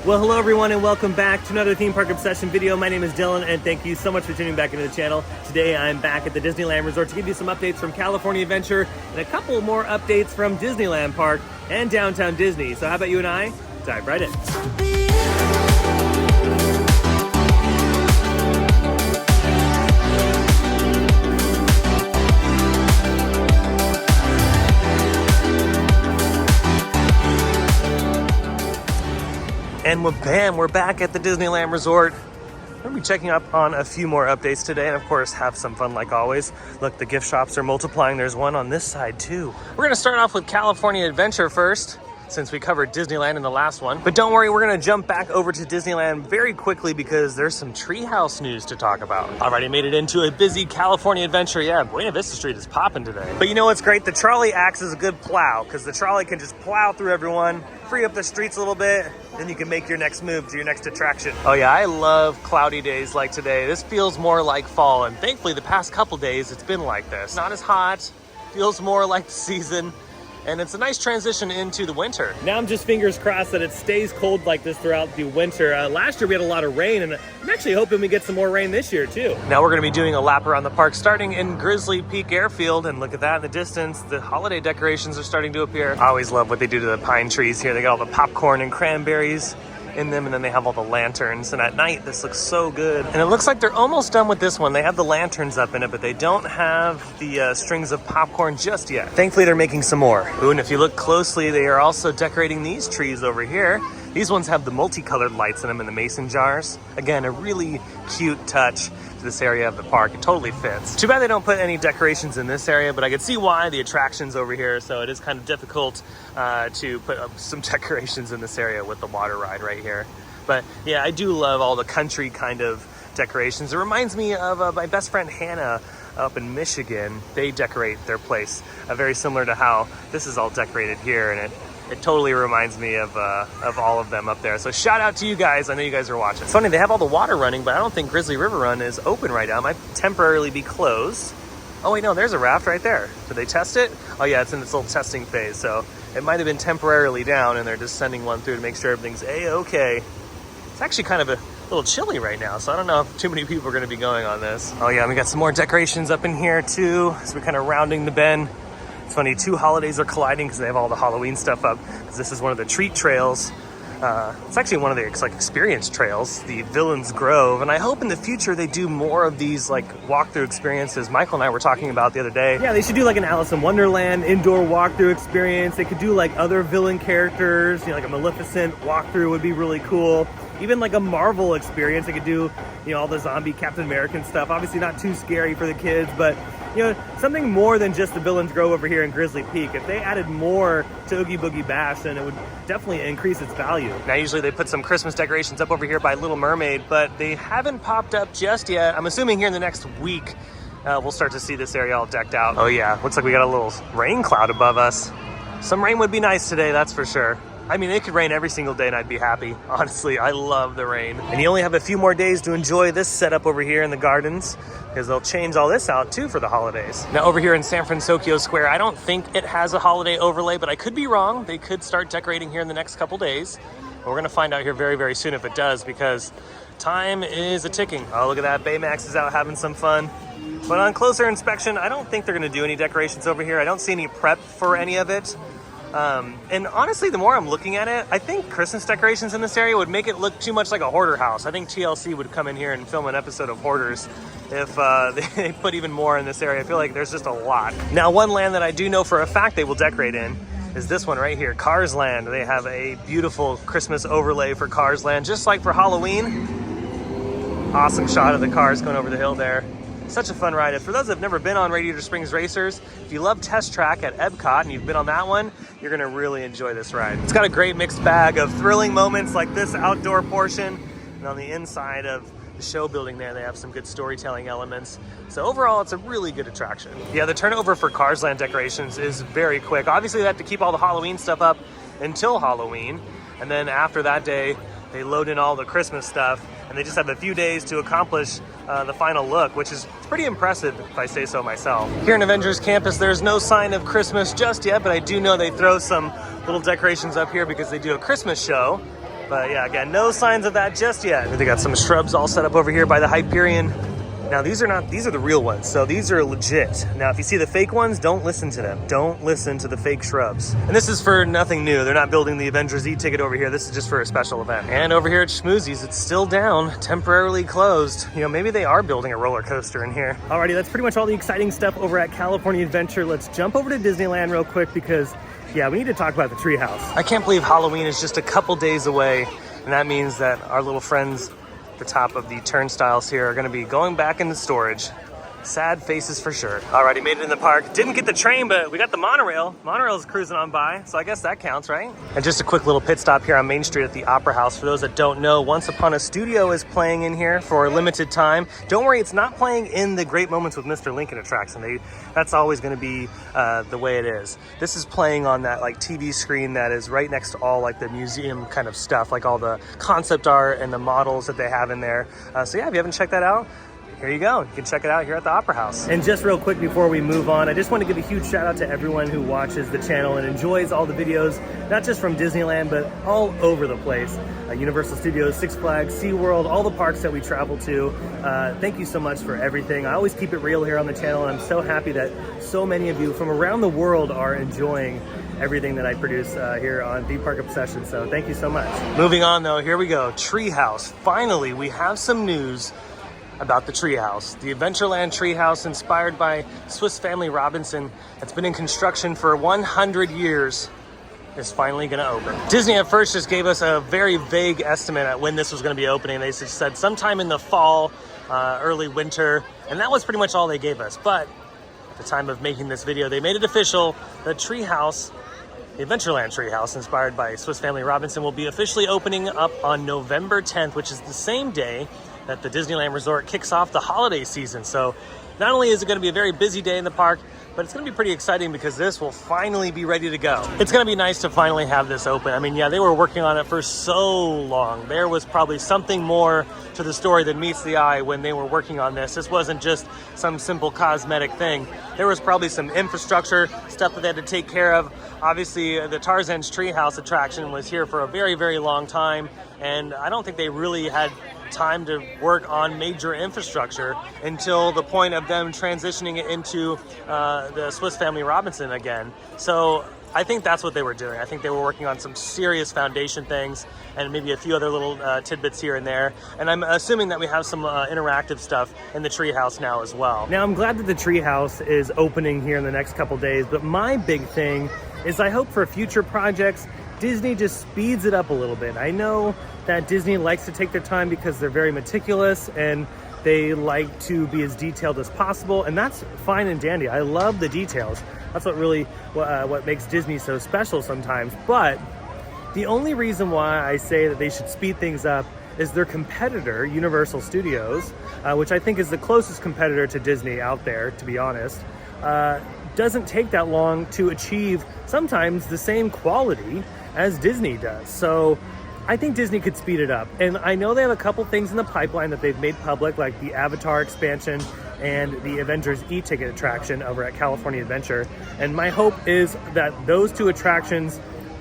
Well, hello everyone and welcome back to another Theme Park Obsession video. My name is Dylan and thank you so much for tuning back into the channel. Today I'm back at the Disneyland Resort to give you some updates from California Adventure and a couple more updates from Disneyland Park and Downtown Disney. So how about you and I dive right in. And bam, we're back at the Disneyland Resort. We're gonna be checking up on a few more updates today and of course have some fun like always. Look, the gift shops are multiplying. There's one on this side too. We're gonna start off with California Adventure first, since we covered Disneyland in the last one. But don't worry, we're gonna jump back over to Disneyland very quickly because there's some Treehouse news to talk about. Already made it into a busy California Adventure. Yeah, Buena Vista Street is popping today. But you know what's great? The trolley acts as a good plow because the trolley can just plow through everyone, free up the streets a little bit, then you can make your next move to your next attraction. Oh yeah, I love cloudy days like today. This feels more like fall, and thankfully the past couple days it's been like this. Not as hot, feels more like the season, and it's a nice transition into the winter. Now I'm just fingers crossed that it stays cold like this throughout the winter. Last year we had a lot of rain, and I'm actually hoping we get some more rain this year too. Now we're gonna be doing a lap around the park starting in Grizzly Peak Airfield, and look at that in the distance. The holiday decorations are starting to appear. I always love what they do to the pine trees here. They got all the popcorn and cranberries in them, and then they have all the lanterns, and at night this looks so good. And it looks like they're almost done with this one. They have the lanterns up in it, but they don't have the strings of popcorn just yet. Thankfully they're making some more. Ooh, and if you look closely, they are also decorating these trees over here. These ones have the multicolored lights in them in the mason jars. Again, a really cute touch to this area of the park. It totally fits. Too bad they don't put any decorations in this area, but I could see why. The attraction's over here, so it is kind of difficult to put up some decorations in this area with the water ride right here. But yeah, I do love all the country kind of decorations. It reminds me of my best friend Hannah up in Michigan. They decorate their place very similar to how this is all decorated here, and it totally reminds me of all of them up there. So shout out to you guys. I know you guys are watching. It's funny, they have all the water running, but I don't think Grizzly River Run is open right now. It might temporarily be closed. Oh wait, no, there's a raft right there. Did they test it? Oh yeah, it's in its little testing phase. So it might have been temporarily down and they're just sending one through to make sure everything's A-okay. It's actually kind of a little chilly right now, so I don't know if too many people are gonna be going on this. Oh yeah, we got some more decorations up in here too. So we're kind of rounding the bend. It's funny, two holidays are colliding because they have all the Halloween stuff up. Because this is one of the treat trails. It's actually one of the experience trails, the Villains Grove. And I hope in the future they do more of these walkthrough experiences. Michael and I were talking about the other day. Yeah, they should do like an Alice in Wonderland indoor walkthrough experience. They could do like other villain characters, like a Maleficent walkthrough would be really cool. Even like a Marvel experience. They could do, all the zombie Captain American stuff. Obviously not too scary for the kids, but something more than just the Villains Grove over here in Grizzly Peak. If they added more to Oogie Boogie Bash, then it would definitely increase its value. Now, usually they put some Christmas decorations up over here by Little Mermaid, but they haven't popped up just yet. I'm assuming here in the next week, we'll start to see this area all decked out. Oh yeah, looks like we got a little rain cloud above us. Some rain would be nice today, that's for sure. I mean, it could rain every single day and I'd be happy. Honestly, I love the rain. And you only have a few more days to enjoy this setup over here in the gardens because they'll change all this out too for the holidays. Now over here in San Francisco Square, I don't think it has a holiday overlay, but I could be wrong. They could start decorating here in the next couple days. But we're gonna find out here very, very soon if it does because time is a-ticking. Oh, look at that, Baymax is out having some fun. But on closer inspection, I don't think they're gonna do any decorations over here. I don't see any prep for any of it. And honestly, the more I'm looking at it, I think Christmas decorations in this area would make it look too much like a hoarder house. I think TLC would come in here and film an episode of Hoarders if they put even more in this area. I feel like there's just a lot. Now, one land that I do know for a fact they will decorate in is this one right here, Cars Land. They have a beautiful Christmas overlay for Cars Land, just like for Halloween. Awesome shot of the cars going over the hill there. Such a fun ride. And for those that have never been on Radiator Springs Racers, if you love Test Track at Epcot and you've been on that one, you're gonna really enjoy this ride. It's got a great mixed bag of thrilling moments like this outdoor portion, and on the inside of the show building there, they have some good storytelling elements. So overall, it's a really good attraction. Yeah, the turnover for Cars Land decorations is very quick. Obviously, they have to keep all the Halloween stuff up until Halloween, and then after that day, they load in all the Christmas stuff, and they just have a few days to accomplish the final look, which is pretty impressive if I say so myself. Here in Avengers Campus, there's no sign of Christmas just yet, but I do know they throw some little decorations up here because they do a Christmas show. But yeah, again, no signs of that just yet. They got some shrubs all set up over here by the Hyperion. Now these are the real ones, so these are legit. Now if you see the fake ones, don't listen to them. Don't listen to the fake shrubs. And this is for nothing new. They're not building the Avengers E-ticket over here. This is just for a special event. And over here at Schmoozies, it's still down, temporarily closed. You know, maybe they are building a roller coaster in here. Alrighty, that's pretty much all the exciting stuff over at California Adventure. Let's jump over to Disneyland real quick because, yeah, we need to talk about the Treehouse. I can't believe Halloween is just a couple days away, and that means that our little friends the top of the turnstiles here are going to be going back into storage. Sad faces for sure. Alrighty, made it in the park. Didn't get the train, but we got the monorail. Monorail's cruising on by, so I guess that counts, right? And just a quick little pit stop here on Main Street at the Opera House. For those that don't know, Once Upon a Studio is playing in here for a limited time. Don't worry, it's not playing in the Great Moments with Mr. Lincoln attraction. That's always going to be the way it is. This is playing on that like TV screen that is right next to all like the museum kind of stuff, like all the concept art and the models that they have in there. So yeah, if you haven't checked that out, here you go. You can check it out here at the Opera House. And just real quick before we move on, I just want to give a huge shout out to everyone who watches the channel and enjoys all the videos, not just from Disneyland, but all over the place. Universal Studios, Six Flags, SeaWorld, all the parks that we travel to. Thank you so much for everything. I always keep it real here on the channel, and I'm so happy that so many of you from around the world are enjoying everything that I produce here on Theme Park Obsession, so thank you so much. Moving on though, here we go. Treehouse. Finally, we have some news about the Treehouse. The Adventureland Treehouse, inspired by Swiss Family Robinson, that's been in construction for 100 years, is finally going to open. Disney at first just gave us a very vague estimate at when this was going to be opening. They just said sometime in the fall, early winter, and that was pretty much all they gave us. But at the time of making this video, they made it official. The Treehouse, the Adventureland Treehouse, inspired by Swiss Family Robinson, will be officially opening up on November 10th, which is the same day that the Disneyland Resort kicks off the holiday season. So not only is it going to be a very busy day in the park, but it's going to be pretty exciting because this will finally be ready to go. It's going to be nice to finally have this open. I mean, yeah, they were working on it for so long. There was probably something more to the story than meets the eye when they were working on this. This wasn't just some simple cosmetic thing. There was probably some infrastructure stuff that they had to take care of. Obviously, the Tarzan's Treehouse attraction was here for a very, very long time, and I don't think they really had time to work on major infrastructure until the point of them transitioning it into the Swiss Family Robinson again. So I think that's what they were doing. I think they were working on some serious foundation things and maybe a few other little tidbits here and there. And I'm assuming that we have some interactive stuff in the Treehouse now as well. Now, I'm glad that the Treehouse is opening here in the next couple days, but my big thing is I hope for future projects, Disney just speeds it up a little bit. I know that Disney likes to take their time because they're very meticulous and they like to be as detailed as possible, and that's fine and dandy. I love the details. That's what makes Disney so special sometimes. But the only reason why I say that they should speed things up is their competitor, Universal Studios, which I think is the closest competitor to Disney out there, to be honest, doesn't take that long to achieve sometimes the same quality as Disney does. So I think Disney could speed it up. And I know they have a couple things in the pipeline that they've made public, like the Avatar expansion and the Avengers E-ticket attraction over at California Adventure. And my hope is that those two attractions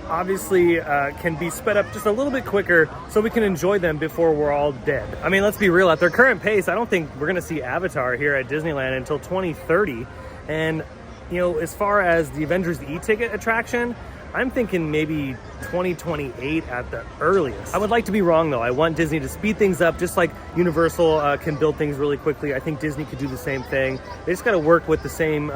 obviously can be sped up just a little bit quicker so we can enjoy them before we're all dead. I mean, let's be real, at their current pace, I don't think we're gonna see Avatar here at Disneyland until 2030. And you know, as far as the Avengers E-ticket attraction, I'm thinking maybe 2028 at the earliest. I would like to be wrong though. I want Disney to speed things up just like Universal can build things really quickly. I think Disney could do the same thing. They just gotta work with the same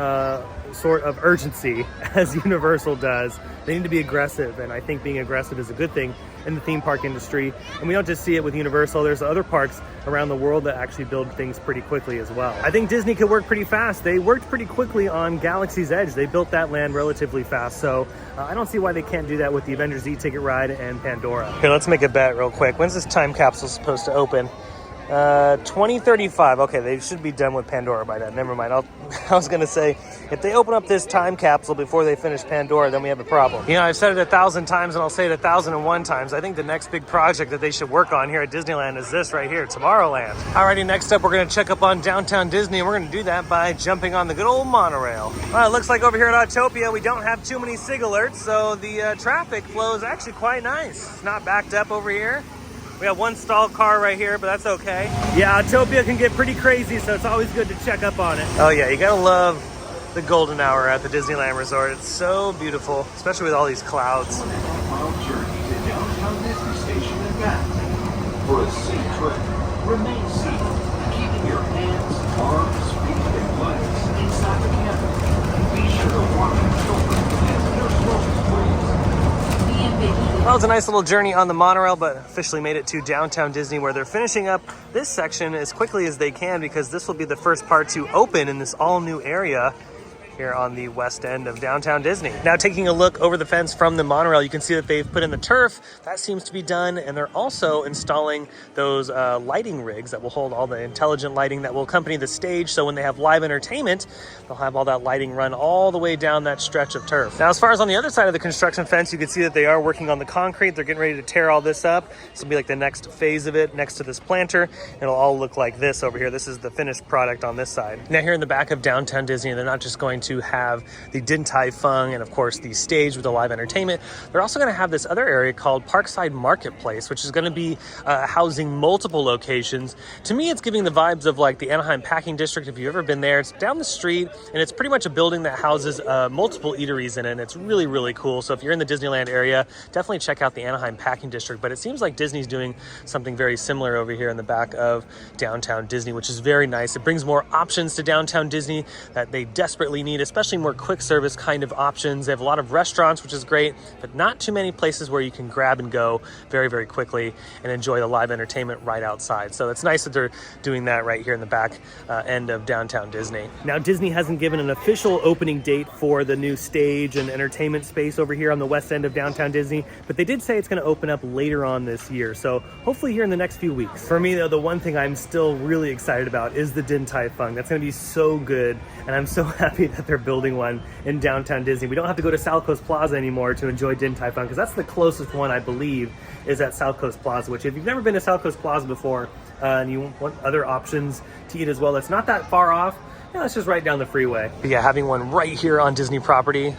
sort of urgency as Universal does. They need to be aggressive, and I think being aggressive is a good thing in the theme park industry. And we don't just see it with Universal, there's other parks around the world that actually build things pretty quickly as well. I think Disney could work pretty fast. They worked pretty quickly on Galaxy's Edge. They built that land relatively fast, so I don't see why they can't do that with the Avengers E-ticket ride and Pandora. Here, let's make a bet real quick. When's this time capsule supposed to open? 2035. Okay, they should be done with Pandora by then. Never mind. I was gonna say, if they open up this time capsule before they finish Pandora, then we have a problem. You know, I've said it 1,000 times and I'll say it 1,001 times. I think the next big project that they should work on here at Disneyland is this right here, Tomorrowland. Alrighty, next up we're gonna check up on downtown Disney, and we're gonna do that by jumping on the good old monorail. Well, it looks like over here at Autopia we don't have too many SIG alerts, so the traffic flow is actually quite nice. It's not backed up over here. We have one stalled car right here, but that's okay. Yeah, Autopia can get pretty crazy, so it's always good to check up on it. Oh yeah, you gotta love the golden hour at the Disneyland Resort. It's so beautiful, especially with all these clouds. For a safe trip, remain seated, keeping your hands, arms, feet, and legs inside the cabin. Be sure to watch your children as their closest ways. Well, it's a nice little journey on the monorail, but officially made it to downtown Disney, where they're finishing up this section as quickly as they can, because this will be the first part to open in this all new area here on the west end of downtown Disney. Now, taking a look over the fence from the monorail, you can see that they've put in the turf. That seems to be done, and they're also installing those lighting rigs that will hold all the intelligent lighting that will accompany the stage, so when they have live entertainment, they'll have all that lighting run all the way down that stretch of turf. Now, as far as on the other side of the construction fence, you can see that they are working on the concrete. They're getting ready to tear all this up. This will be like the next phase of it next to this planter. It'll all look like this over here. This is the finished product on this side. Now, here in the back of downtown Disney, they're not just going to have the Din Tai Fung and of course the stage with the live entertainment. They're also going to have this other area called Parkside Marketplace, which is going to be housing multiple locations. To me, it's giving the vibes of like the Anaheim Packing District. If you've ever been there, it's down the street and it's pretty much a building that houses multiple eateries in it. And it's really, really cool. So if you're in the Disneyland area, definitely check out the Anaheim Packing District. But it seems like Disney's doing something very similar over here in the back of downtown Disney, which is very nice. It brings more options to downtown Disney that they desperately need, especially more quick service kind of options. They have a lot of restaurants, which is great, but not too many places where you can grab and go very, very quickly and enjoy the live entertainment right outside. So it's nice that they're doing that right here in the back end of downtown Disney. Now, Disney hasn't given an official opening date for the new stage and entertainment space over here on the west end of downtown Disney, but they did say it's going to open up later on this year. So hopefully here in the next few weeks. For me, though, the one thing I'm still really excited about is the Din Tai Fung. That's going to be so good, and I'm so happy that they're building one in downtown Disney. We don't have to go to South Coast Plaza anymore to enjoy Din Tai Fung, because that's the closest one, I believe, is at South Coast Plaza, which if you've never been to South Coast Plaza before and you want other options to eat as well, it's not that far off. Yeah, it's just right down the freeway. But yeah, having one right here on Disney property,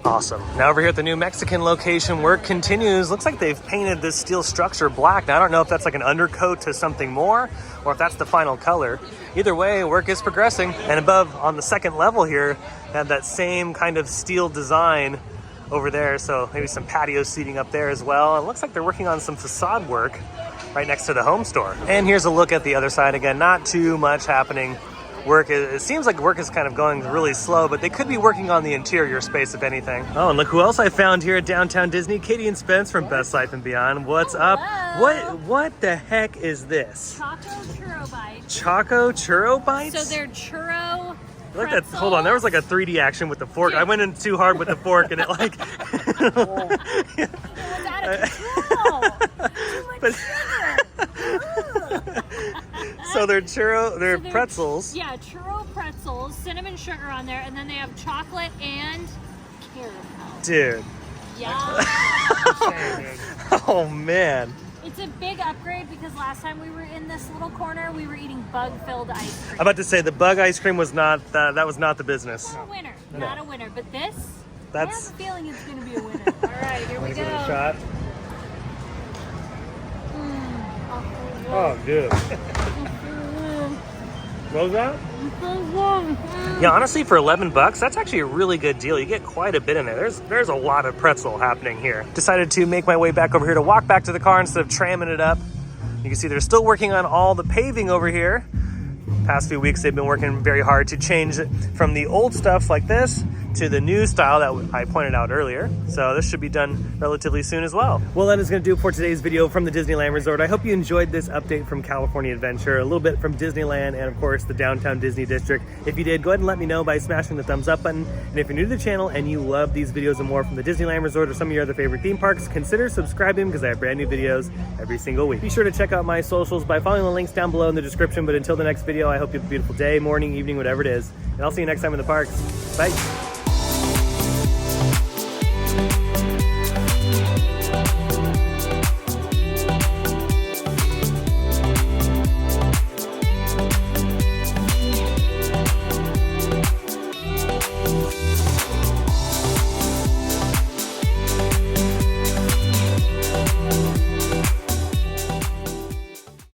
awesome. Now over here at the new Mexican location, work continues. Looks like they've painted this steel structure black. Now, I don't know if that's like an undercoat to something more or if that's the final color. Either way, work is progressing. And above on the second level here, they have that same kind of steel design over there. So maybe some patio seating up there as well. It looks like they're working on some facade work right next to the home store. And here's a look at the other side. Again, not too much happening. It seems like work is kind of going really slow, but they could be working on the interior space, if anything. Oh, and look who else I found here at downtown Disney. Katie and Spence from Best Life and Beyond. What's up? What the heck is this? Choco Churro Bites. Choco Churro Bites? So they're churro Look at that. Hold on, there was like a 3D action with the fork. Dude. I went in too hard with the fork and it like... It was out of control. Too much sugar. So they're pretzels. Yeah, churro pretzels, cinnamon sugar on there, and then they have chocolate and caramel. Dude. Yeah. Oh man. It's a big upgrade because last time we were in this little corner, we were eating bug-filled ice cream. I'm about to say the bug ice cream was not that was not the business. Not a winner. No. Not a winner. But this, I have a feeling it's going to be a winner. All right, here we go. Give it a shot. Oh, good. What was that? Yeah, honestly, for $11, that's actually a really good deal. You get quite a bit in there. There's a lot of pretzel happening here. Decided to make my way back over here to walk back to the car instead of tramming it up. You can see they're still working on all the paving over here. Past few weeks, they've been working very hard to change it from the old stuff like this to the new style that I pointed out earlier. So this should be done relatively soon as well. Well, that is going to do it for today's video from the Disneyland Resort. I hope you enjoyed this update from California Adventure, a little bit from Disneyland and of course the downtown Disney district. If you did, go ahead and let me know by smashing the thumbs up button. And if you're new to the channel and you love these videos and more from the Disneyland Resort or some of your other favorite theme parks, consider subscribing because I have brand new videos every single week. Be sure to check out my socials by following the links down below in the description. But until the next video, I hope you have a beautiful day, morning, evening, whatever it is. And I'll see you next time in the parks. Bye.